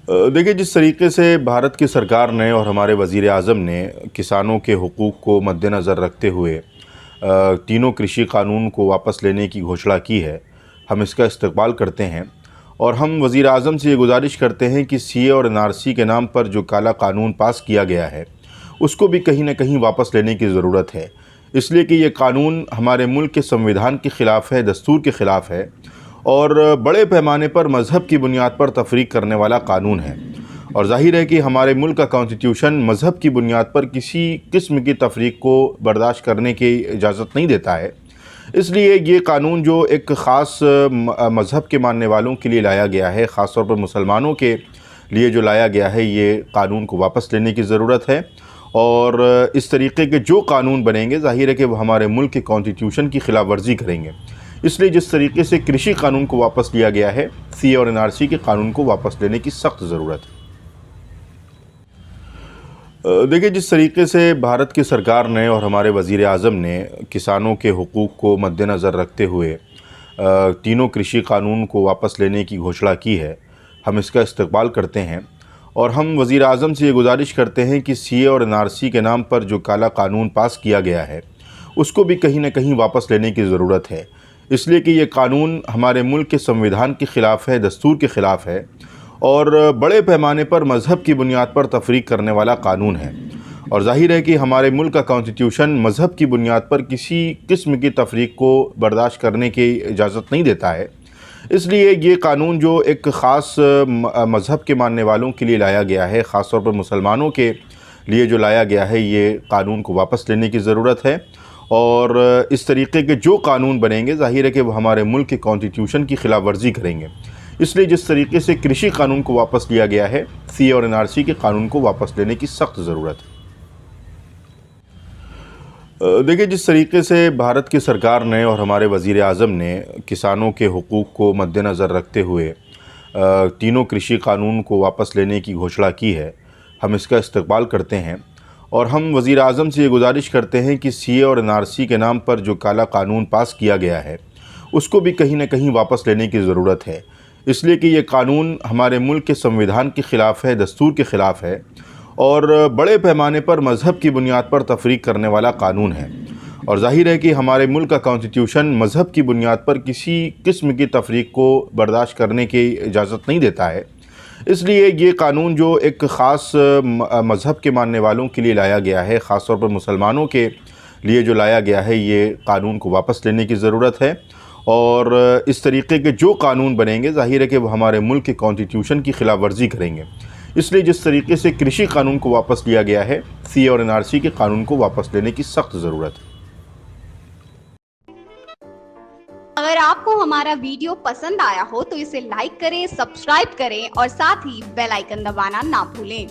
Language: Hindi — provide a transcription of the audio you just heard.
देखिए, जिस तरीके से भारत की सरकार ने और हमारे वज़ीर आज़म ने किसानों के हुकूक़ को मद्देनज़र रखते हुए तीनों कृषि कानून को वापस लेने की घोषणा की है, हम इसका इस्तक़बाल करते हैं। और हम वज़ीर आज़म से ये गुजारिश करते हैं कि सीए और एनआरसी के नाम पर जो काला कानून पास किया गया है, उसको भी कहीं न कहीं वापस लेने की ज़रूरत है। इसलिए कि ये कानून हमारे मुल्क के संविधान के ख़िलाफ़ है, दस्तूर के ख़िलाफ़ है और बड़े पैमाने पर मज़हब की बुनियाद पर तफ़रीक़ करने वाला कानून है। और ज़ाहिर है कि हमारे मुल्क का कॉन्स्टिट्यूशन मज़हब की बुनियाद पर किसी किस्म की तफ़रीक़ को बर्दाश्त करने की इजाज़त नहीं देता है। इसलिए ये कानून जो एक ख़ास मज़हब के मानने वालों के लिए लाया गया है, ख़ास तौर पर मुसलमानों के लिए जो लाया गया है, ये कानून को वापस लेने की ज़रूरत है। और इस तरीके के जो कानून बनेंगे, ज़ाहिर है कि वो हमारे मुल्क के कॉन्स्टिट्यूशन की ख़िलाफ़ वर्जी करेंगे। इसलिए जिस तरीके से कृषि कानून को वापस लिया गया है, सीए और एनआरसी के कानून को वापस लेने की सख्त ज़रूरत है। देखिए, जिस तरीके से भारत की सरकार ने और हमारे वज़ीर आज़म ने किसानों के हुकूक़ को मद्देनज़र रखते हुए तीनों कृषि कानून को वापस लेने की घोषणा की है, हम इसका इस्तक़बाल करते हैं। और हम वज़ीर आज़म से ये गुजारिश करते हैं कि सीए और एनआरसी के नाम पर जो काला कानून पास किया गया है, उसको भी कहीं न कहीं वापस लेने की ज़रूरत है। इसलिए कि ये कानून हमारे मुल्क के संविधान के ख़िलाफ़ है, दस्तूर के ख़िलाफ़ है और बड़े पैमाने पर मज़हब की बुनियाद पर तफ़रीक़ करने वाला कानून है। और ज़ाहिर है कि हमारे मुल्क का कॉन्स्टिट्यूशन मज़हब की बुनियाद पर किसी किस्म की तफ़रीक़ को बर्दाश्त करने की इजाज़त नहीं देता है। इसलिए ये कानून जो एक ख़ास मज़हब के मानने वालों के लिए लाया गया है, ख़ास तौर पर मुसलमानों के लिए जो लाया गया है, ये कानून को वापस लेने की ज़रूरत है। और इस तरीके के जो कानून बनेंगे, ज़ाहिर है कि वो हमारे मुल्क के कॉन्स्टिट्यूशन की ख़िलाफ़ वर्जी करेंगे। इसलिए जिस तरीके से कृषि कानून को वापस लिया गया है, सीए और एनआरसी के कानून को वापस लेने की सख्त ज़रूरत है। देखिए, जिस तरीके से भारत की सरकार ने और हमारे वज़ीर आज़म ने किसानों के हुकूक़ को मद्देनज़र रखते हुए तीनों कृषि कानून को वापस लेने की घोषणा की है, हम इसका इस्तक़बाल करते हैं। और हम वज़ीर आज़म से ये गुजारिश करते हैं कि सीए और एनआरसी के नाम पर जो काला कानून पास किया गया है, उसको भी कहीं न कहीं वापस लेने की ज़रूरत है। इसलिए कि ये कानून हमारे मुल्क के संविधान के ख़िलाफ़ है, दस्तूर के ख़िलाफ़ है और बड़े पैमाने पर मज़हब की बुनियाद पर तफ़रीक़ करने वाला कानून है। और ज़ाहिर है कि हमारे मुल्क का कॉन्स्टिट्यूशन मज़हब की बुनियाद पर किसी किस्म की तफ़रीक़ को बर्दाश्त करने की इजाज़त नहीं देता है। इसलिए ये कानून जो एक ख़ास मज़हब के मानने वालों के लिए लाया गया है, ख़ास तौर पर मुसलमानों के लिए जो लाया गया है, ये कानून को वापस लेने की ज़रूरत है। और इस तरीके के जो कानून बनेंगे, ज़ाहिर है कि वो हमारे मुल्क के कॉन्स्टिट्यूशन की ख़िलाफ़ वर्जी करेंगे। इसलिए जिस तरीके से कृषि कानून को वापस लिया गया है, सीए और एनआरसी के कानून को वापस लेने की सख्त ज़रूरत है। अगर आपको हमारा वीडियो पसंद आया हो तो इसे लाइक करें, सब्सक्राइब करें और साथ ही बेल आइकन दबाना ना भूलें।